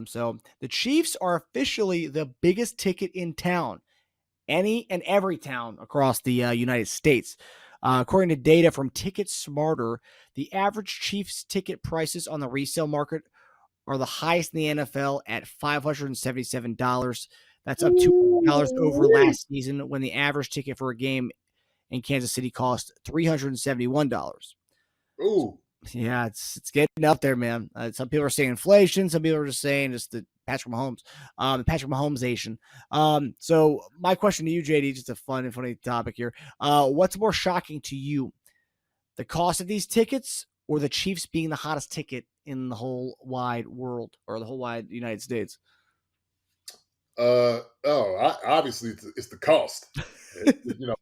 So the Chiefs are officially the biggest ticket in town, any and every town across the United States. According to data from TicketSmarter, the average Chiefs ticket prices on the resale market are the highest in the NFL at $577. That's up $200 over Ooh-wee. last season when the average ticket for a game in Kansas City cost $371. Ooh. Yeah, it's getting up there, man. Some people are saying inflation. Some people are just saying just the Patrick Mahomes, Patrick Mahomesation. So my question to you, JD, just a fun and funny topic here. What's more shocking to you, the cost of these tickets or the Chiefs being the hottest ticket in the whole wide world or the whole wide United States? Obviously it's the cost. You know,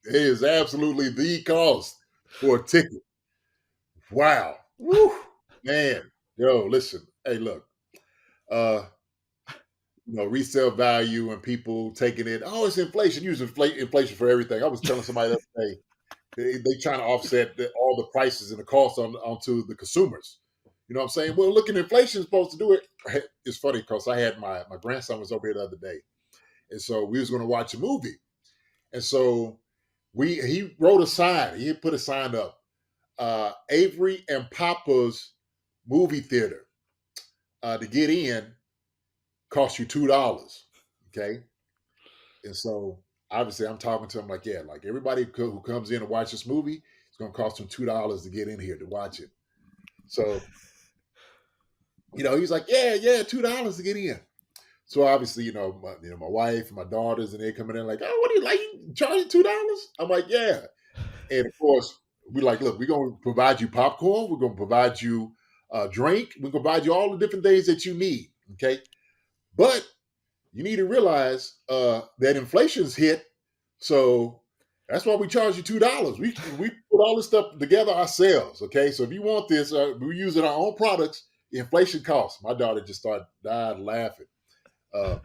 it is absolutely the cost for a ticket. Wow. Woo. Man. Yo, listen. Hey, look. Uh, resale value and people taking it. Oh, it's inflation. Use inflation for everything. I was telling somebody the other day they trying to offset all the prices and the costs onto the consumers. You know what I'm saying? Well, look, inflation is supposed to do it. It's funny because I had my grandson was over here the other day, and so we was going to watch a movie, and so he wrote a sign. He put a sign up. Avery and Papa's movie theater to get in costs you $2. Okay, and so obviously I'm talking to him like, yeah, like everybody who comes in to watch this movie, it's going to cost them $2 to get in here to watch it. So he's like, yeah, $2 to get in. So obviously, my wife and my daughters, and they coming in like, oh, what do you like? You charging $2? I'm like, yeah. And of course, we like, look, we're gonna provide you popcorn, we're gonna provide you a drink, we're gonna provide you all the different things that you need. Okay. But you need to realize that inflation's hit. So that's why we charge you $2. We put all this stuff together ourselves. Okay. So if you want this, we're using our own products, the inflation costs. My daughter just died laughing. Uh,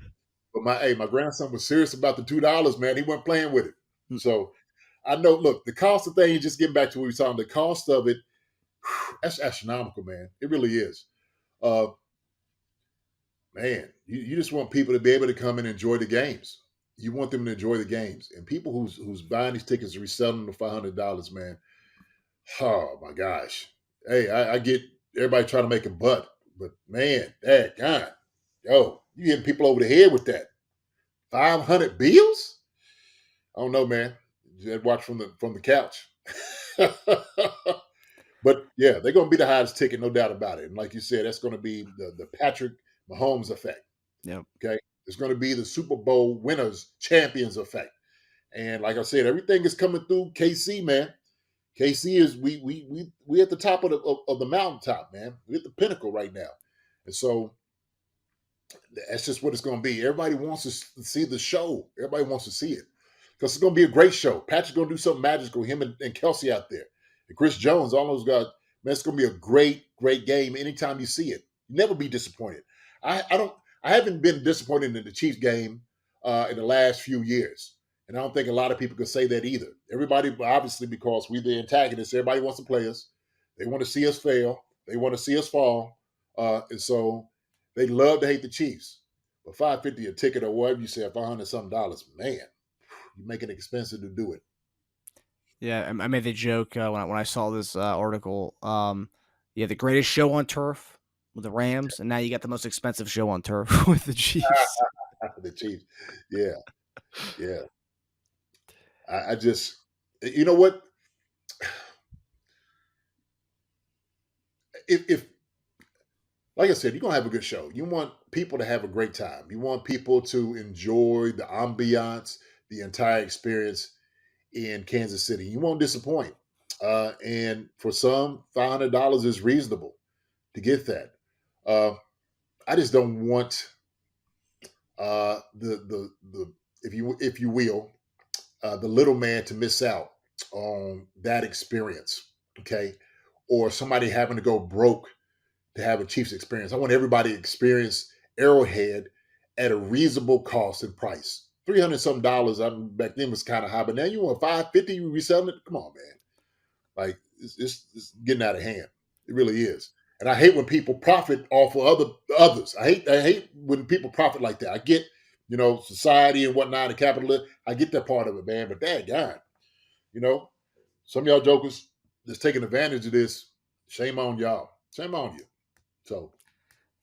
but my grandson was serious about the $2, man. He wasn't playing with it. So I know, look, the cost of things, just getting back to what we were talking, the cost of it, that's astronomical, man. It really is. Uh, man, you just want people to be able to come and enjoy the games. You want them to enjoy the games. And people who's buying these tickets and reselling them for $500, man. Oh my gosh. Hey, I get everybody trying to make a butt, but man, God, yo, you hitting people over the head with that. 500 bills? I don't know, man. Just watch from the couch. But yeah, they're going to be the highest ticket, no doubt about it. And like you said, that's going to be the Patrick Mahomes effect. Yep. Okay, it's going to be the Super Bowl winners champions effect. And like I said, everything is coming through KC, man. KC is we at the top of the mountaintop, man. We're at the pinnacle right now, and so that's just what it's going to be. Everybody wants to see the show. Everybody wants to see it because it's going to be a great show. Patrick's going to do something magical. Him and Kelce out there, and Chris Jones, all those guys. Man, it's going to be a great game. Anytime you see it, you never be disappointed. I haven't been disappointed in the Chiefs game in the last few years, and I don't think a lot of people could say that either. Everybody, obviously, because we're the antagonists, everybody wants to play us. They want to see us fail. They want to see us fall, and so they love to hate the Chiefs. But $550 a ticket or whatever you say, $500 something dollars, man, you make it expensive to do it. Yeah, I made the joke when I saw this article. Yeah, the greatest show on turf with the Rams, and now you got the most expensive show on turf with the Chiefs. The Chiefs, yeah, yeah. I just, you know what? If like I said, you're gonna have a good show. You want people to have a great time. You want people to enjoy the ambiance, the entire experience in Kansas City. You won't disappoint. And for some, $500 is reasonable to get that. Uh, I just don't want the if you will the little man to miss out on that experience. Okay, or somebody having to go broke to have a Chiefs experience. I want everybody to experience Arrowhead at a reasonable cost and price. $300 some dollars. Back then was kind of high, but now you want $550. You reselling it? Come on, man! Like it's getting out of hand. It really is. And I hate when people profit off of others. I hate when people profit like that. I get, society and whatnot, and capitalism. I get that part of it, man. But dad, God, you know, some of y'all jokers that's taking advantage of this. Shame on y'all. Shame on you. So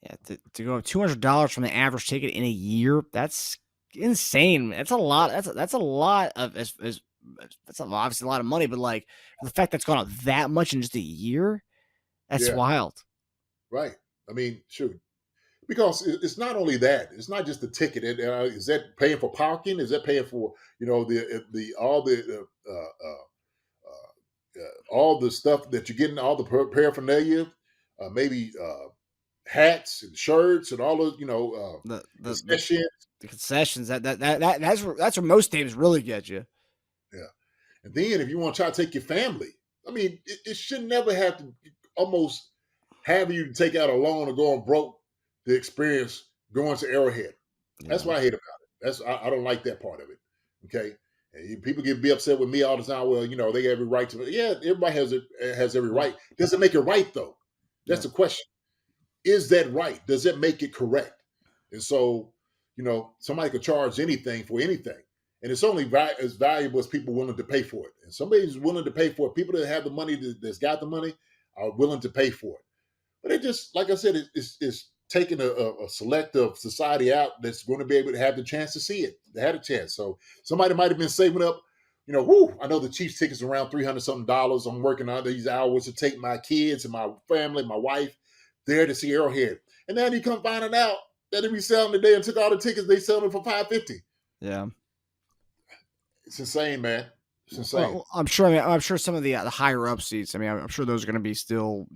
Yeah, to go $200 from the average ticket in a year, that's insane. That's a lot. That's a lot of that's obviously a lot of money, but like the fact that's gone up that much in just a year, that's yeah, wild. right. I mean, shoot. Because it's not only that; it's not just the ticket. Is that paying for parking? Is that paying for the all the stuff that you're getting, all the paraphernalia, maybe hats and shirts and all those The the the, concessions. the concessions that's where most teams really get you. Yeah, and then if you want to try to take your family, I mean, it should never have to almost have you take out a loan or go on broke to experience going to Arrowhead. That's Yeah, what I hate about it. I don't like that part of it. Okay, and people be upset with me all the time. Well, they have every right to. Yeah, everybody has every right. Does it make it right though? That's yeah, the question. Is that right? Does it make it correct? And so, somebody could charge anything for anything, and it's only as valuable as people willing to pay for it. And somebody's willing to pay for it. People that have the money, that's got the money, are willing to pay for it. But it just, like I said, it's taking a selective society out that's going to be able to have the chance to see it. They had a chance. So somebody might have been saving up, I know the Chiefs tickets around $300 something. I'm working on these hours to take my kids and my family, my wife there to see Arrowhead. And then he come finding out that they be selling today and took all the tickets, they selling them for $550. yeah. It's insane, man. It's insane. Well, I'm sure. I mean, I'm sure some of the higher up seats. I mean, I'm sure those are going to be still.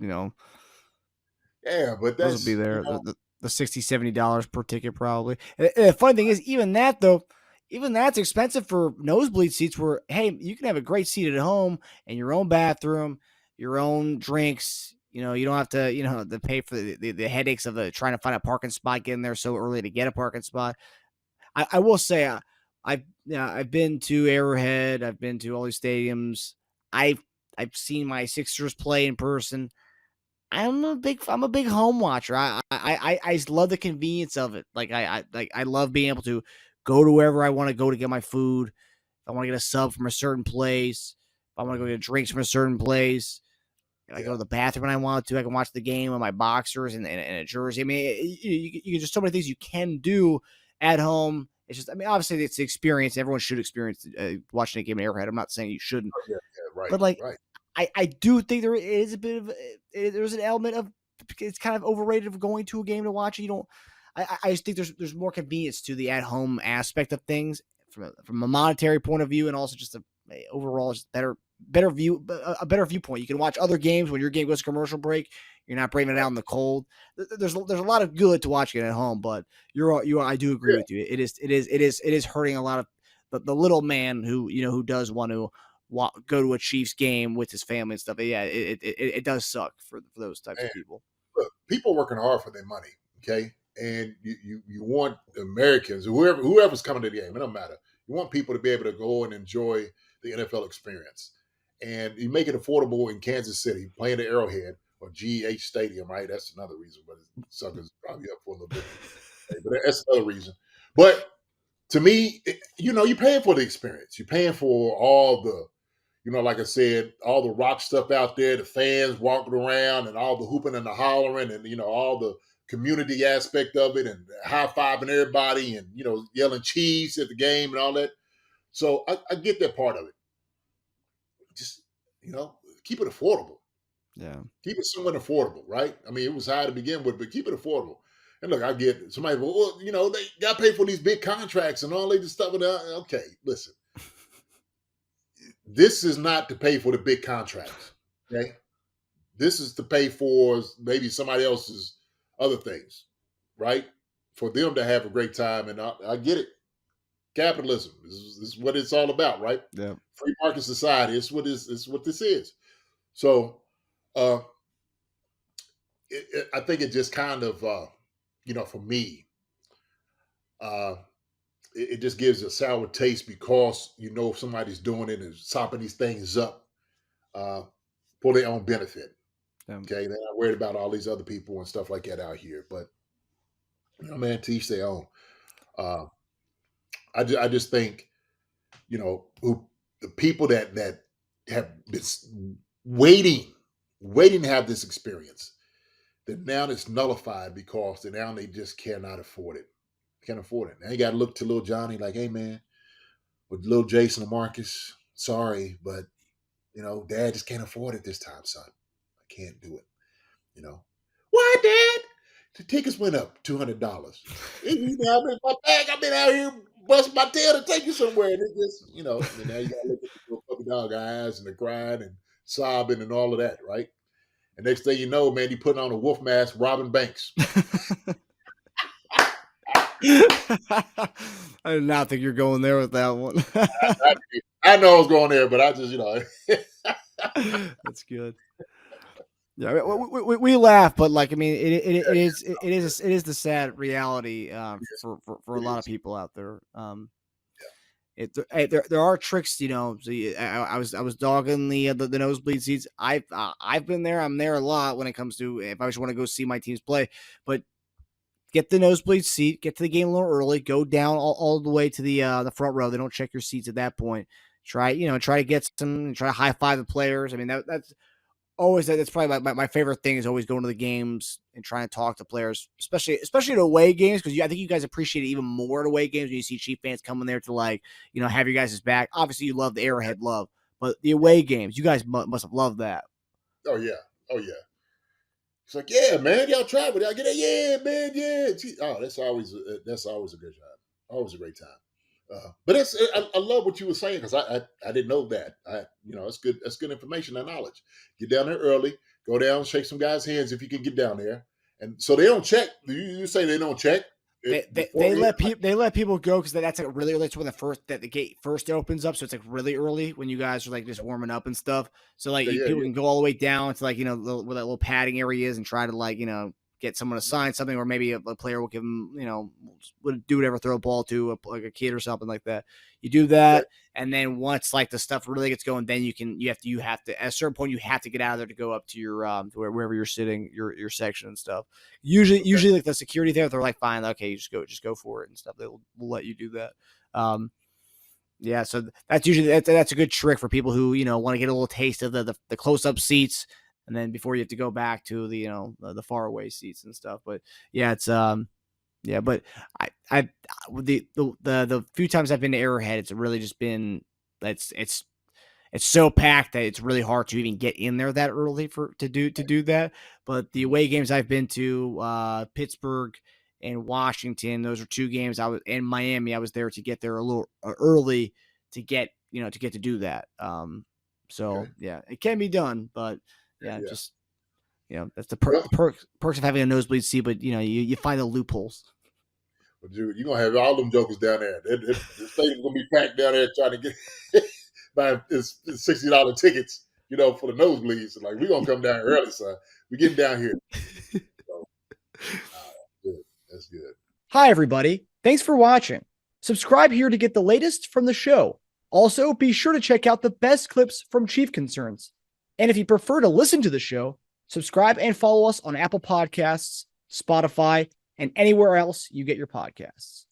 Yeah, but Those will be that's, there. The $60-$70 per ticket probably. And the funny thing is, even that though, even that's expensive for nosebleed seats. Where hey, you can have a great seat at home and your own bathroom, your own drinks. You don't have to to pay for the headaches of trying to find a parking spot, getting there so early to get a parking spot. I will say, I've been to Arrowhead. I've been to all these stadiums. I've seen my Sixers play in person. I'm a big home watcher. I just love the convenience of it. Like I love being able to go to wherever I want to go to get my food. If I want to get a sub from a certain place, if I want to go get drinks from a certain place, if I go yeah, to the bathroom when I want to, I can watch the game with my boxers and a jersey. I mean, you just so many things you can do at home. It's just, I mean, obviously it's the experience. Everyone should experience watching a game in Arrowhead. I'm not saying you shouldn't, yeah, yeah, right, but like right. I do think there is a bit of there's an element of it's kind of overrated of going to a game to watch it. You don't. I just think there's more convenience to the at home aspect of things from a monetary point of view, and also just a overall just better view a better viewpoint. You can watch other games when your game goes to commercial break. You're not braving it out in the cold. There's a lot of good to watching it at home, but I do agree Yeah, with you. It is hurting a lot of the little man who does want to go to a Chiefs game with his family and stuff. Yeah, it does suck for those types man. of people. Look, people working hard for their money, okay? And you want Americans, whoever's coming to the game, it don't matter. You want people to be able to go and enjoy the NFL experience. And you make it affordable in Kansas City, playing the Arrowhead or GH Stadium, right? That's another reason, but suckers probably up for a little bit. But that's another reason. But to me, you're paying for the experience. You're paying for all the like I said, all the rock stuff out there, the fans walking around and all the hooping and the hollering and, all the community aspect of it and high fiving everybody and, yelling cheese at the game and all that. So I get that part of it. Just, keep it affordable. Yeah, Keep it somewhat affordable, right? I mean, it was high to begin with, but keep it affordable. And look, I get it. Somebody, well, they got paid for these big contracts and all this stuff. And okay, listen, this is not to pay for the big contracts. Okay. This is to pay for maybe somebody else's other things, right? For them to have a great time. And I get it. Capitalism is what it's all about, right? yeah, Free market society. It's what this is. So uh, I think it just kind of, for me, uh, it just gives a sour taste because somebody's doing it and sopping these things up uh, for their own benefit. Okay, they're not worried about all these other people and stuff like that out here. But man, to each their own. Uh, I just think who the people that have been waiting, waiting to have this experience, that now it's nullified because now they just cannot afford it. Can't afford it. Now you got to look to little Johnny like, hey man, with little Jason and Marcus, sorry, but Dad just can't afford it this time, son. I can't do it. Why, Dad? The tickets went up $200. I've been my bag. I've been out here busting my tail to take you somewhere, and it just, and now you got to look at the little puppy dog eyes and the crying and sobbing and all of that, right? And next thing you know, man, you putting on a wolf mask, robbing banks. I did not think you're going there with that one. I know I was going there, but I just, That's good. Yeah, we laugh, but like I mean, it is the sad reality for a lot of people out there. There are tricks, So I was dogging the nosebleed seats. I've been there. I'm there a lot when it comes to if I just want to go see my teams play, but get the nosebleed seat, get to the game a little early, go down all the way to the front row. They don't check your seats at that point. Try to get some, try to high five the players. I mean, that's always, that's probably my favorite thing is always going to the games and trying to talk to players, especially at away games, because I think you guys appreciate it even more at away games when you see Chief fans coming there to have your guys' back. Obviously, you love the Arrowhead love, but the away games, you guys must have loved that. Oh yeah, It's like, yeah, man, y'all travel, y'all get it, yeah, man, yeah. Oh, that's always a good time, always a great time. But I love what you were saying because I didn't know that. It's good. That's good information and knowledge. Get down there early. Go down, shake some guys' hands if you can get down there. And so they don't check. You say they don't check. They let people go because that's like really early. It's when the gate first opens up, so it's like really early when you guys are like just warming up and stuff. So people can go all the way down to where that little padding area is and try to get someone to sign something, or maybe a player will give them, would do whatever, throw a ball to like a kid or something like that. You do that, and then once the stuff really gets going, then you have to at a certain point you have to get out of there to go up to your wherever you're sitting, your section and stuff. Usually like the security there, they're like, fine, okay, you just go for it and stuff. They'll let you do that. Yeah, so that's usually that's a good trick for people who want to get a little taste of the close up seats. And then before you have to go back to the far away seats and stuff, but yeah, it's but the few times I've been to Arrowhead, it's really just been it's so packed that it's really hard to even get in there that early to do that. But the away games I've been to, Pittsburgh and Washington, those are two games I was in Miami. I was there to get there a little early to get to do that. Yeah, it can be done, but. Yeah, just that's the perks of having a nosebleed seat, but you find the loopholes. But you're gonna have all them jokers down there. The stadium's gonna be packed down there trying to get buy $60 tickets, for the nosebleeds. Like we're gonna come down early, son. We're getting down here. So, that's good. Hi, everybody. Thanks for watching. Subscribe here to get the latest from the show. Also, be sure to check out the best clips from Chief Concerns. And if you prefer to listen to the show, subscribe and follow us on Apple Podcasts, Spotify, and anywhere else you get your podcasts.